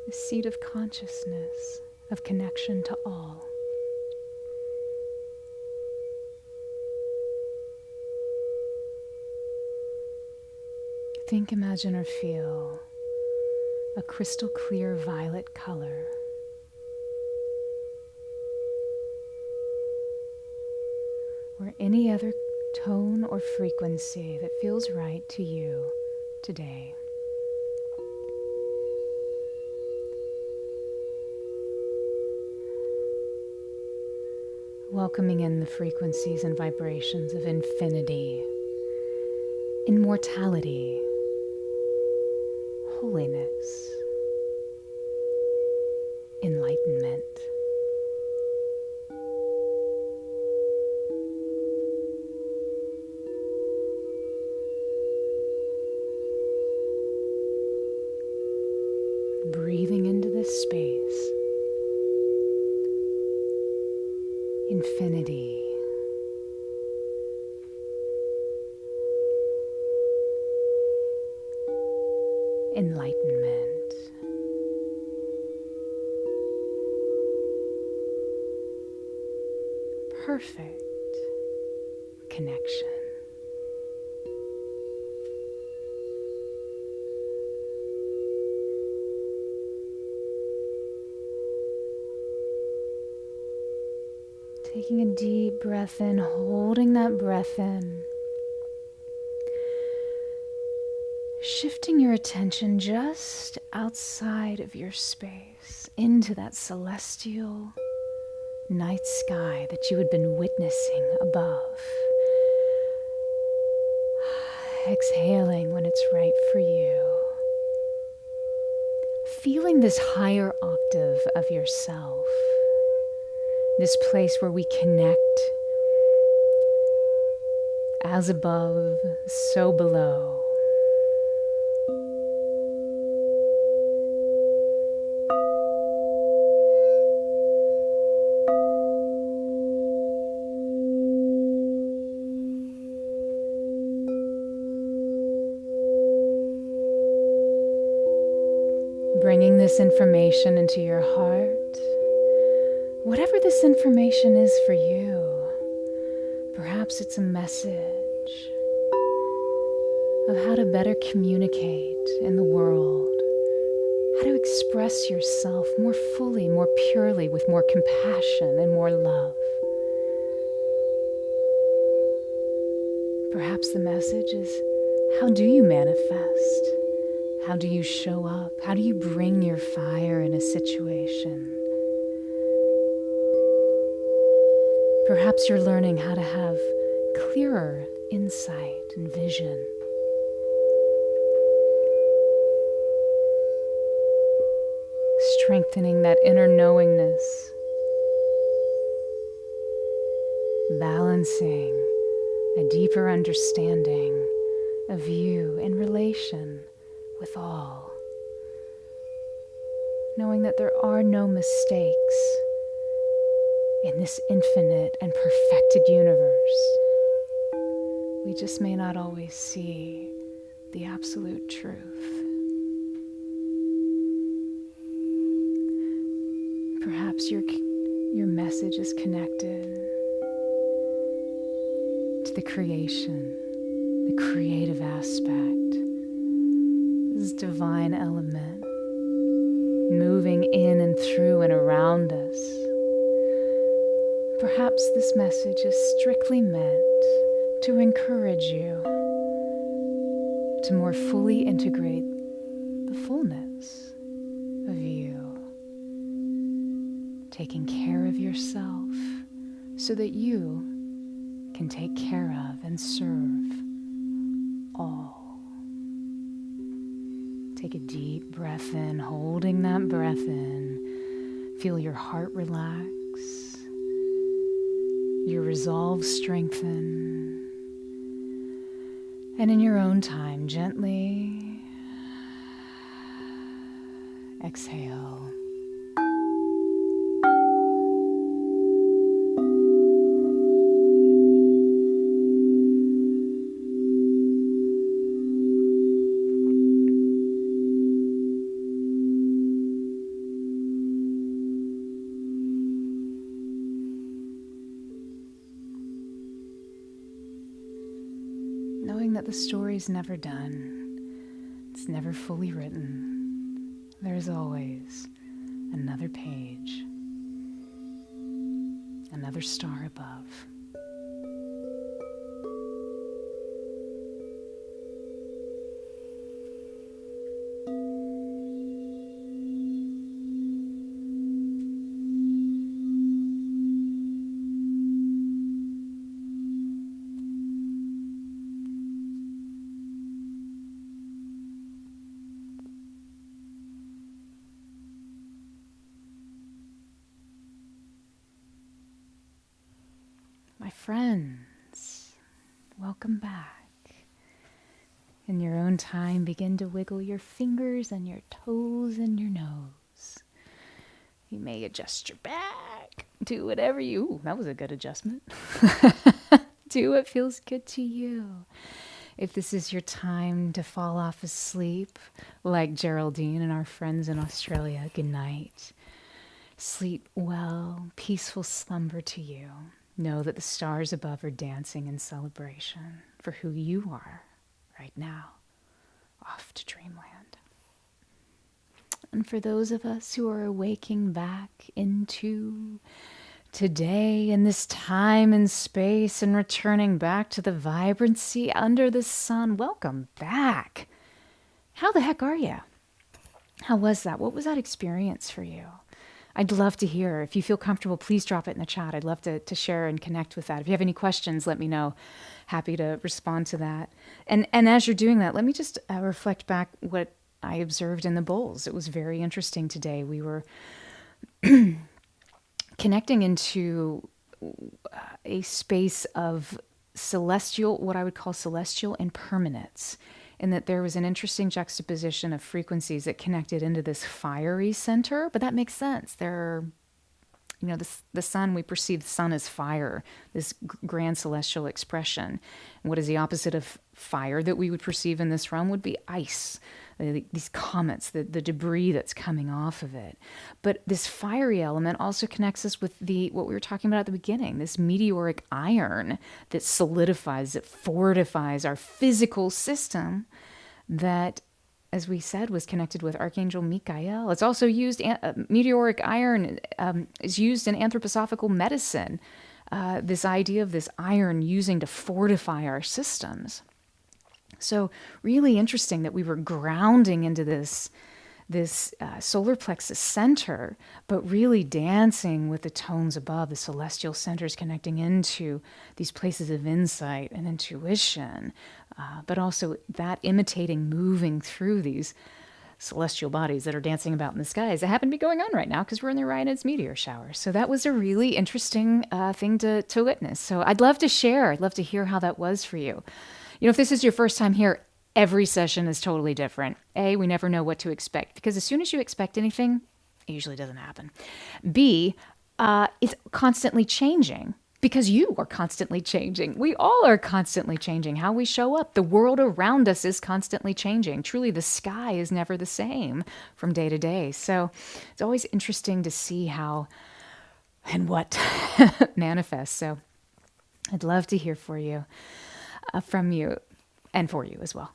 The seat of consciousness, of connection to all. Think, imagine, or feel a crystal clear violet color. Or any other tone or frequency that feels right to you today. Welcoming in the frequencies and vibrations of infinity, immortality, holiness, enlightenment. Breathing into this space, infinity, enlightenment, perfect connection. Taking a deep breath in, holding that breath in. Shifting your attention just outside of your space, into that celestial night sky that you had been witnessing above. Exhaling when it's right for you. Feeling this higher octave of yourself. This place where we connect as above, so below. Bringing this information into your heart. Whatever this information is for you, perhaps it's a message of how to better communicate in the world, how to express yourself more fully, more purely, with more compassion and more love. Perhaps the message is, how do you manifest? How do you show up? How do you bring your fire in a situation? Perhaps you're learning how to have clearer insight and vision. Strengthening that inner knowingness. Balancing a deeper understanding of you in relation with all. Knowing that there are no mistakes in this infinite and perfected universe. We just may not always see the absolute truth. Perhaps your message is connected to the creation, the creative aspect, this divine element moving in and through and around us. Perhaps this message is strictly meant to encourage you to more fully integrate the fullness of you, taking care of yourself so that you can take care of and serve all. Take a deep breath in, holding that breath in. Feel your heart relax. Your resolve strengthen, and in your own time, gently exhale. Knowing that the story's never done, it's never fully written, there's always another page, another star above. friends, welcome back. In your own time, begin to wiggle your fingers and your toes and your nose. You may adjust your back. Do whatever you... Ooh, that was a good adjustment. Do what feels good to you. If this is your time to fall off asleep, like Geraldine and our friends in Australia, good night. Sleep well, peaceful slumber to you. Know that the stars above are dancing in celebration for who you are right now, off to dreamland. And for those of us who are waking back into today in this time and space and returning back to the vibrancy under the sun, welcome back. How the heck are you? How was that? What was that experience for you? I'd love to hear. If you feel comfortable, please drop it in the chat. I'd love to share and connect with that. If you have any questions, let me know. Happy to respond to that. And as you're doing that, let me just reflect back what I observed in the bowls. It was very interesting today. We were connecting into a space of celestial, what I would call celestial impermanence, in that there was an interesting juxtaposition of frequencies that connected into this fiery center, but that makes sense. There are, the sun, we perceive the sun as fire, this grand celestial expression. And what is the opposite of fire that we would perceive in this realm would be ice, these comets, the debris that's coming off of it. But this fiery element also connects us with what we were talking about at the beginning, this meteoric iron that solidifies, that fortifies our physical system that, as we said, was connected with Archangel Michael. It's also used, meteoric iron is used in anthroposophical medicine, this idea of this iron using to fortify our systems. So really interesting that we were grounding into this solar plexus center, but really dancing with the tones above, the celestial centers connecting into these places of insight and intuition, but also that imitating, moving through these celestial bodies that are dancing about in the skies. It happen to be going on right now because we're in the Orionids meteor shower. So that was a really interesting thing to witness. So I'd love to share. I'd love to hear how that was for you. If this is your first time here, every session is totally different. A, we never know what to expect because as soon as you expect anything, it usually doesn't happen. B, it's constantly changing because you are constantly changing. We all are constantly changing. How we show up, the world around us is constantly changing. Truly, the sky is never the same from day to day. So it's always interesting to see how and what manifests. So I'd love to hear from you and for you as well.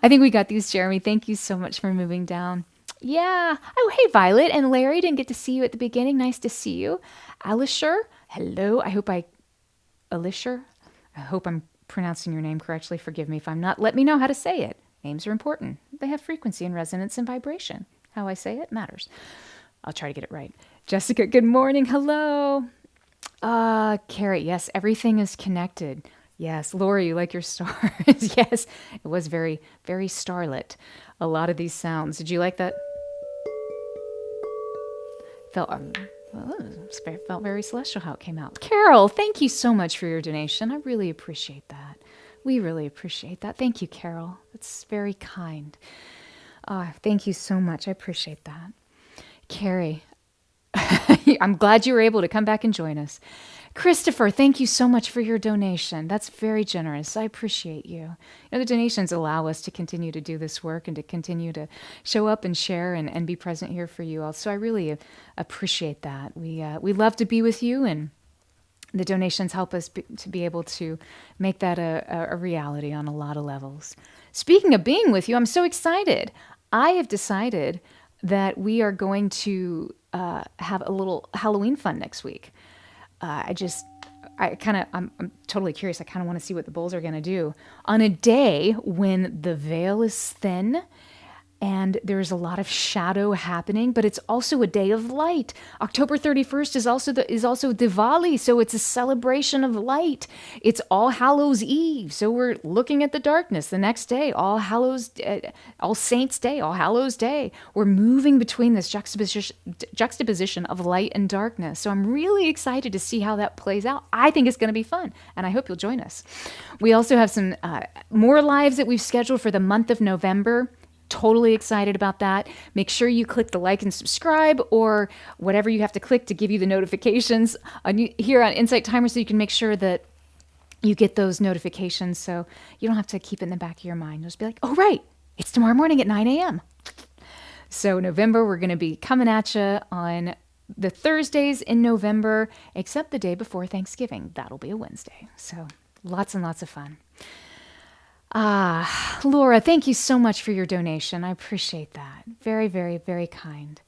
I think we got these, Jeremy. Thank you so much for moving down. Yeah. Oh, hey, Violet and Larry. Didn't get to see you at the beginning. Nice to see you. Alisher. Hello. I hope I'm pronouncing your name correctly. Forgive me if I'm not. Let me know how to say it. Names are important. They have frequency and resonance and vibration. How I say it matters. I'll try to get it right. Jessica, good morning. Hello. Carrie, yes, everything is connected. Yes, Lori, you like your stars? Yes, it was very, very starlit. A lot of these sounds. Did you like that? Felt very celestial how it came out. Carol, thank you so much for your donation. I really appreciate that. We really appreciate that. Thank you, Carol. That's very kind. Thank you so much. I appreciate that. Carrie, I'm glad you were able to come back and join us. Christopher, thank you so much for your donation. That's very generous. I appreciate you. The donations allow us to continue to do this work and to continue to show up and share and be present here for you all. So I really appreciate that. We love to be with you, and the donations help us to be able to make that a reality on a lot of levels. Speaking of being with you, I'm so excited. I have decided that we are going to have a little Halloween fun next week. I'm totally curious. I kind of want to see what the bulls are going to do on a day when the veil is thin and there's a lot of shadow happening, but it's also a day of light. October 31st is also Diwali, so it's a celebration of light. It's All Hallows Eve, so we're looking at the darkness. The next day, All Saints Day, All Hallows Day. We're moving between this juxtaposition of light and darkness. So I'm really excited to see how that plays out. I think it's going to be fun, and I hope you'll join us. We also have some more lives that we've scheduled for the month of November. Totally excited about that. Make sure you click the like and subscribe or whatever you have to click to give you the notifications here on Insight Timer, so you can make sure that you get those notifications, so you don't have to keep it in the back of your mind. You'll just be like, oh, right, it's tomorrow morning at 9 a.m. So November, we're going to be coming at you on the Thursdays in November, except the day before Thanksgiving. That'll be a Wednesday. So lots and lots of fun. Laura, thank you so much for your donation. I appreciate that. Very, very, very kind.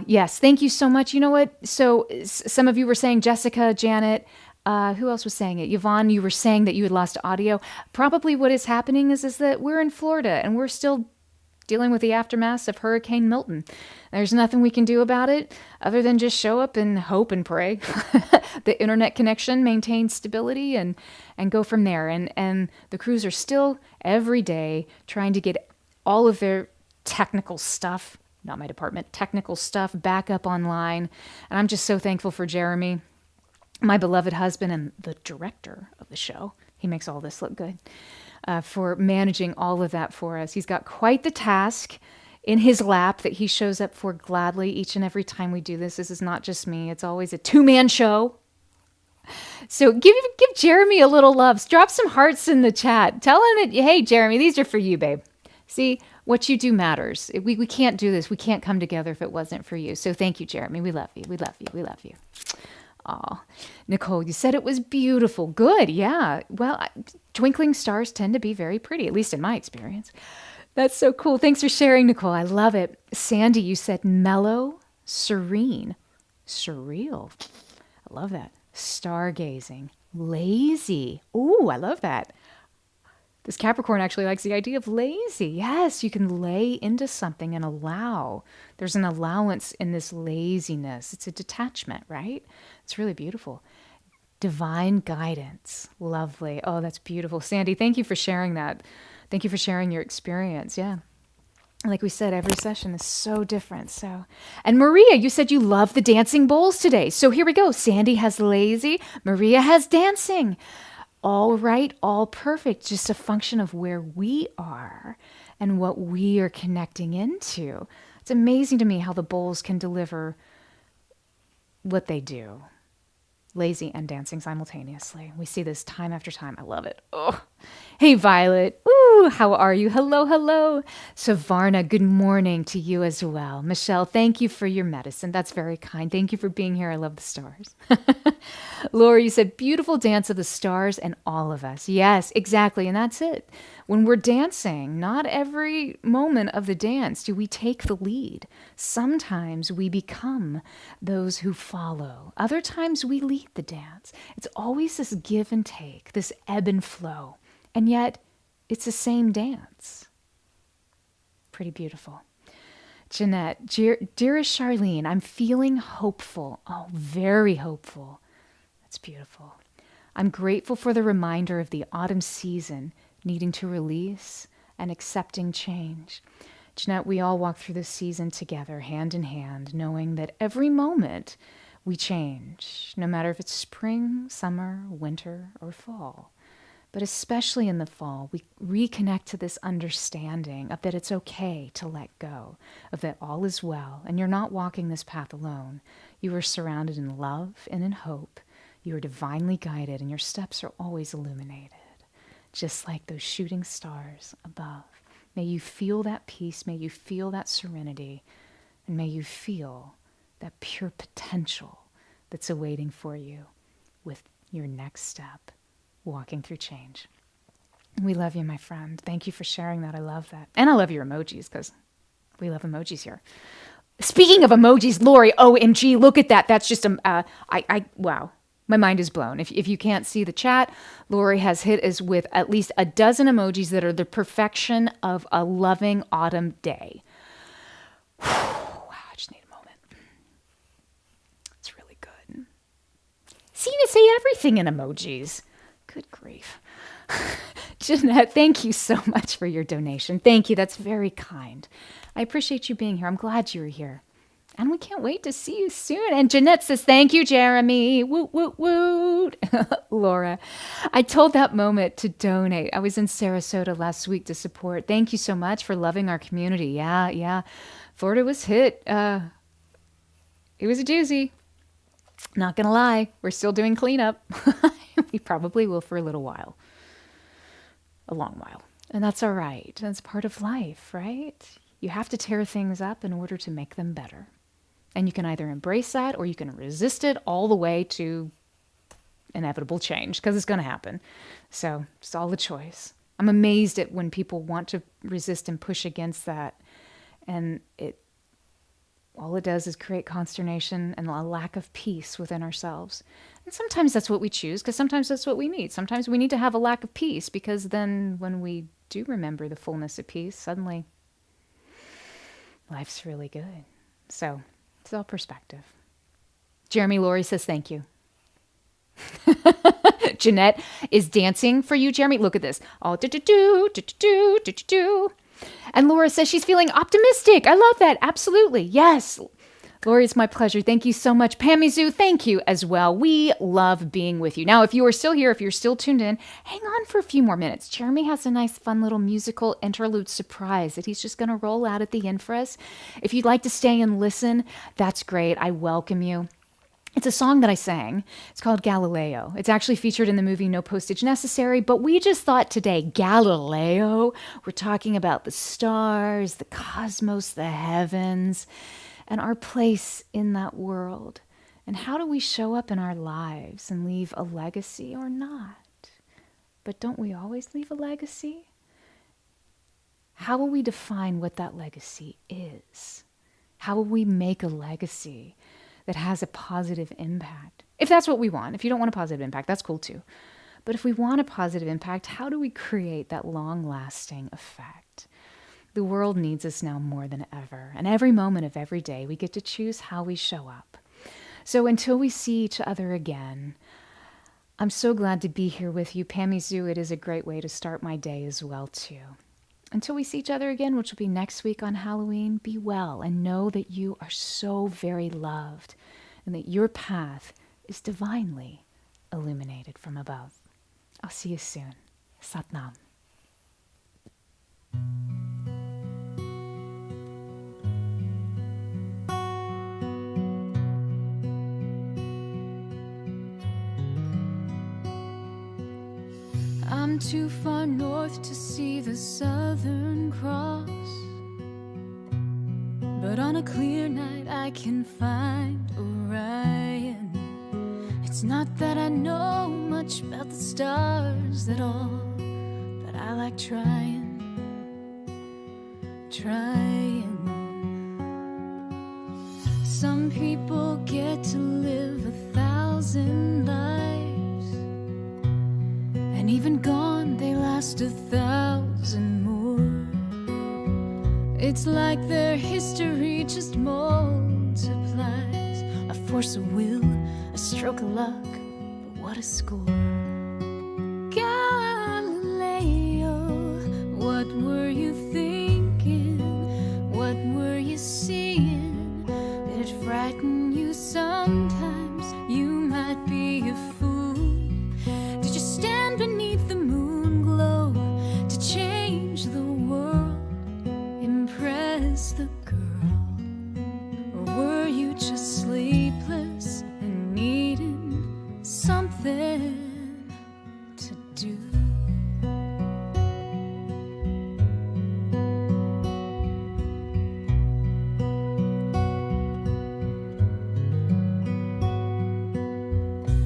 Yes, thank you so much. You know what? So some of you were saying, Jessica, Janet, who else was saying it? Yvonne, you were saying that you had lost audio. Probably what is happening is that we're in Florida and we're still dealing with the aftermath of Hurricane Milton. There's nothing we can do about it other than just show up and hope and pray. The internet connection maintains stability and go from there. And the crews are still every day trying to get all of their technical stuff, not my department, technical stuff back up online. And I'm just so thankful for Jeremy, my beloved husband and the director of the show. He makes all this look good. For managing all of that for us. He's got quite the task in his lap that he shows up for gladly each and every time we do this. This is not just me. It's always a two-man show. So give Jeremy a little love. Drop some hearts in the chat. Tell him that, hey, Jeremy, these are for you, babe. See, what you do matters. We can't do this. We can't come together if it wasn't for you. So thank you, Jeremy. We love you. We love you. We love you. Oh, Nicole, you said it was beautiful. Good. Yeah. Well, twinkling stars tend to be very pretty, at least in my experience. That's so cool. Thanks for sharing, Nicole. I love it. Sandy, you said mellow, serene, surreal. I love that. Stargazing, lazy. Ooh, I love that. This Capricorn actually likes the idea of lazy. Yes, you can lay into something and allow. There's an allowance in this laziness. It's a detachment, right? It's really beautiful. Divine guidance. Lovely. Oh, that's beautiful. Sandy, thank you for sharing that. Thank you for sharing your experience. Yeah. Like we said, every session is so different. So, and Maria, you said you love the dancing bowls today. So here we go. Sandy has lazy. Maria has dancing. All right, all perfect, just a function of where we are and what we are connecting into. It's amazing to me how the bowls can deliver what they do. Lazy and dancing simultaneously. We see this time after time. I love it. Oh, hey, Violet. Ooh, how are you? Hello, hello. Savarna, good morning to you as well. Michelle, thank you for your medicine. That's very kind. Thank you for being here. I love the stars. Laura, you said beautiful dance of the stars and all of us. Yes, exactly. And that's it. When we're dancing, not every moment of the dance do we take the lead. Sometimes we become those who follow. Other times we lead the dance. It's always this give and take, this ebb and flow. And yet, it's the same dance. Pretty beautiful. Jeanette, dearest Charlene, I'm feeling hopeful. Oh, very hopeful. That's beautiful. I'm grateful for the reminder of the autumn season, needing to release and accepting change. Jeanette, we all walk through this season together, hand in hand, knowing that every moment we change, no matter if it's spring, summer, winter, or fall. But especially in the fall, we reconnect to this understanding of that it's okay to let go, of that all is well, and you're not walking this path alone. You are surrounded in love and in hope. You are divinely guided, and your steps are always illuminated, just like those shooting stars above. May you feel that peace, may you feel that serenity, and may you feel that pure potential that's awaiting for you with your next step. Walking through change. We love you, my friend. Thank you for sharing that. I love that. And I love your emojis because we love emojis here. Speaking of emojis, Lori, OMG, look at that. That's just, wow. My mind is blown. If you can't see the chat, Lori has hit us with at least a dozen emojis that are the perfection of a loving autumn day. Wow, I just need a moment. It's really good. See, you say everything in emojis. Good grief. Jeanette, thank you so much for your donation. Thank you. That's very kind. I appreciate you being here. I'm glad you were here. And we can't wait to see you soon. And Jeanette says, thank you, Jeremy. Woot, woot, woot. Laura, I told that moment to donate. I was in Sarasota last week to support. Thank you so much for loving our community. Yeah. Florida was hit. It was a doozy. Not going to lie. We're still doing cleanup. We probably will for a little while. A long while. And that's all right. That's part of life, right? You have to tear things up in order to make them better. And you can either embrace that or you can resist it all the way to inevitable change, because it's going to happen. So it's all a choice. I'm amazed at when people want to resist and push against that. And all it does is create consternation and a lack of peace within ourselves. And sometimes that's what we choose, because sometimes that's what we need. Sometimes we need to have a lack of peace, because then when we do remember the fullness of peace, suddenly life's really good. So it's all perspective. Jeremy Laurie says thank you. Jeanette is dancing for you, Jeremy. Look at this. Oh, do. And Laura says she's feeling optimistic. I love that. Absolutely. Yes. Lori, it's my pleasure. Thank you so much. Pamizu, thank you as well. We love being with you. Now, if you are still here, if you're still tuned in, hang on for a few more minutes. Jeremy has a nice, fun little musical interlude surprise that he's just going to roll out at the end for us. If you'd like to stay and listen, that's great. I welcome you. It's a song that I sang. It's called Galileo. It's actually featured in the movie No Postage Necessary, but we just thought today, Galileo, we're talking about the stars, the cosmos, the heavens, and our place in that world. And how do we show up in our lives and leave a legacy or not? But don't we always leave a legacy? How will we define what that legacy is? How will we make a legacy that has a positive impact? If that's what we want. If you don't want a positive impact, that's cool too. But if we want a positive impact, how do we create that long-lasting effect? The world needs us now more than ever. And every moment of every day, we get to choose how we show up. So until we see each other again, I'm so glad to be here with you. Pamizu, it is a great way to start my day as well too. Until we see each other again, which will be next week on Halloween, be well and know that you are so very loved and that your path is divinely illuminated from above. I'll see you soon. Sat Nam. I'm too far north to see the Southern Cross, but on a clear night I can find Orion. It's not that I know much about the stars at all, but I like trying. Some people get to live 1,000 lives, and even gone, they last 1,000 more. It's like their history just multiplies. A force of will, a stroke of luck, but what a score. Galileo, what were you thinking? What were you seeing? Did it frighten you sometimes? You might be a fool. Did you stand beneath the moon glow to change the world, impress the girl? Or were you just sleepless and needing something to do?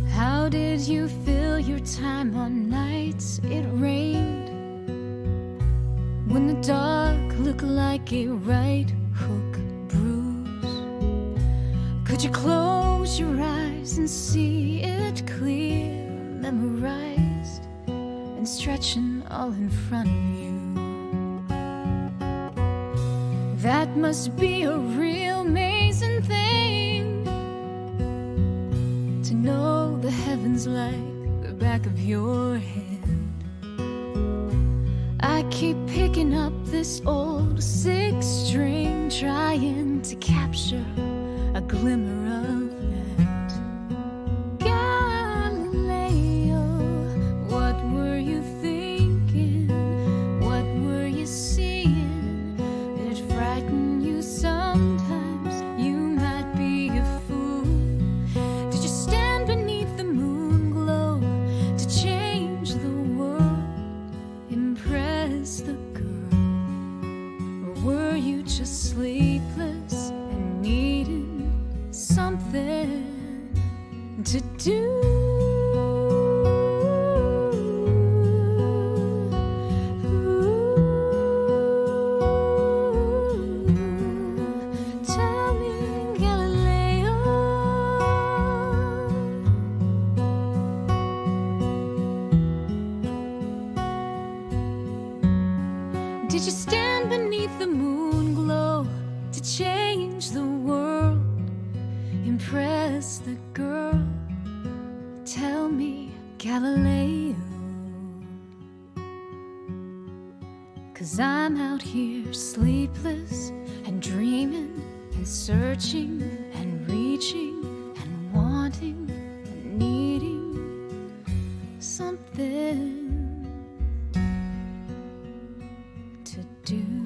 How did you fill your time on nights it rained, when the dark looked like a right hook bruise? Could you close close your eyes and see it clear, memorized and stretching all in front of you. That must be a real amazing thing, to know the heavens like the back of your hand. I keep picking up this old 6-string, trying to capture a glimmer of that. Galileo, what were you thinking? What were you seeing? Did it frighten you sometimes? You might be a fool. Did you stand beneath the moon glow to change the world, impress the girl? Or were you just sleepless and needing something to do? Tell me, Galileo, did you stand beneath the moon glow to change the world, impress the girl? Tell me, Galileo. 'Cause I'm out here sleepless and dreaming and searching and reaching and wanting and needing something to do.